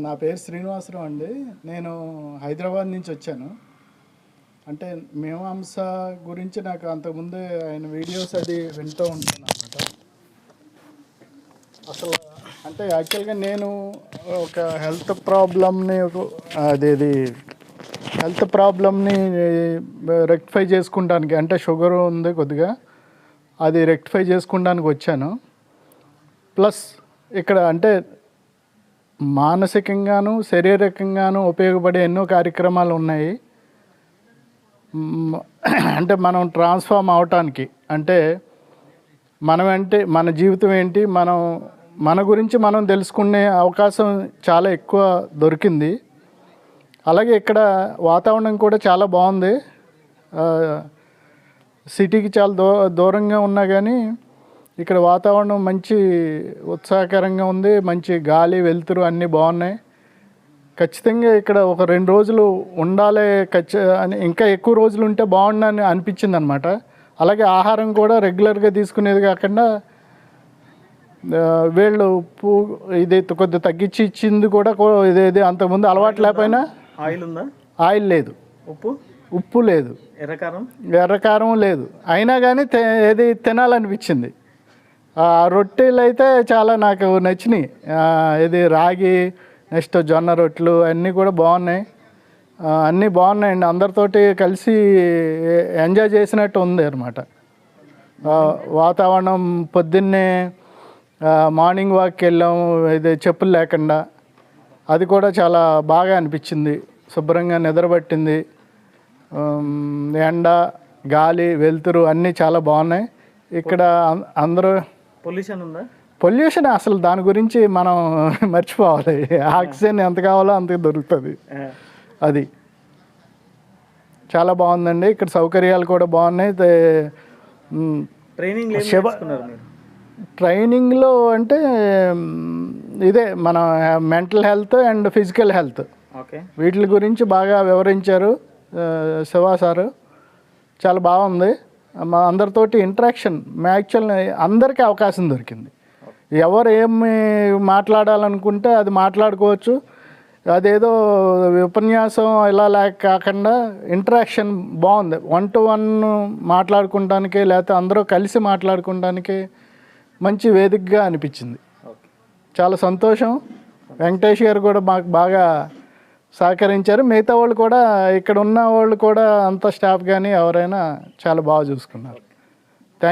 నా పేరు శ్రీనివాసరావు అండి. నేను హైదరాబాద్ నుంచి వచ్చాను. అంటే మీమాంస గురించి నాకు అంతకుముందే ఆయన వీడియోస్ అది వింటూ ఉంటాను అన్నమాట. అసలు అంటే యాక్చువల్గా నేను ఒక హెల్త్ ప్రాబ్లమ్ని రెక్టిఫై చేసుకుంటానికి, అంటే షుగర్ ఉంది కొద్దిగా, అది రెక్టిఫై చేసుకుంటానికి వచ్చాను. ప్లస్ ఇక్కడ అంటే మానసికంగాను శారీరకంగాను ఉపయోగపడే ఎన్నో కార్యక్రమాలు ఉన్నాయి. అంటే మనం ట్రాన్స్ఫార్మ్ అవటానికి, అంటే మన జీవితం ఏంటి, మన గురించి మనం తెలుసుకునే అవకాశం చాలా ఎక్కువ దొరికింది. అలాగే ఇక్కడ వాతావరణం కూడా చాలా బాగుంది. సిటీకి చాలా దూరంగా ఉన్నా కానీ ఇక్కడ వాతావరణం మంచి ఉత్సాహకరంగా ఉంది. మంచి గాలి, వెలుతురు అన్నీ బాగున్నాయి. ఖచ్చితంగా ఇక్కడ ఒక 2 రోజులు ఉండాలి అని, ఇంకా ఎక్కువ రోజులు ఉంటే బాగుండని అనిపించింది అనమాట. అలాగే ఆహారం కూడా రెగ్యులర్గా తీసుకునేది కాకుండా వీళ్ళు ఉప్పు ఇది కొద్దిగా తగ్గించి ఇచ్చింది కూడా. ఇదేది అంతకుముందు అలవాటు లేకపోయినా. ఆయిల్ ఉందా? ఆయిల్ లేదు, ఉప్పు లేదు, ఎర్రకారం లేదు. అయినా కానీ ఏది తినాలనిపించింది. రొట్టెలు అయితే చాలా నాకు నచ్చినాయి. ఇది రాగి, నెక్స్ట్ జొన్న రొట్టెలు అన్నీ కూడా బాగున్నాయి. అన్నీ బాగున్నాయండి. అందరితోటి కలిసి ఎంజాయ్ చేసినట్టు ఉంది అనమాట. వాతావరణం పొద్దున్నే మార్నింగ్ వాక్కి వెళ్ళాము, ఇది చెప్పులు లేకుండా. అది కూడా చాలా బాగా అనిపించింది. శుభ్రంగా నిద్రపట్టింది. ఎండ, గాలి, వెలుతురు అన్నీ చాలా బాగున్నాయి. ఇక్కడ అందరూ పొల్యూషన్ ఉందా? పొల్యూషన్ అసలు దాని గురించి మనం మర్చిపోవాలి. ఆక్సిజన్ ఎంత కావాలో అంత దొరుకుతుంది. అది చాలా బాగుందండి. ఇక్కడ సౌకర్యాలు కూడా బాగున్నాయి. ట్రైనింగ్లో అంటే ఇదే మన mental health and physical health, వీటి గురించి బాగా వివరించారు శివ సారు. చాలా బాగుంది. మా అందరితోటి ఇంటరాక్షన్, యాక్చువల్ అందరికీ అవకాశం దొరికింది. ఎవరు ఏమి మాట్లాడాలనుకుంటే అది మాట్లాడుకోవచ్చు. అదేదో ఉపన్యాసం ఇలా కాకుండా ఇంటరాక్షన్ బాగుంది. 1-to-1 మాట్లాడుకోవడానికి, లేకపోతే అందరూ కలిసి మాట్లాడుకోవడానికి మంచి వేదికగా అనిపించింది. చాలా సంతోషం. వెంకటేష్ గారు కూడా మాకు బాగా సహకరించారు. మిగతా వాళ్ళు కూడా, ఇక్కడ ఉన్న వాళ్ళు కూడా, అంత స్టాఫ్ కానీ ఎవరైనా చాలా బాగా చూసుకున్నారు.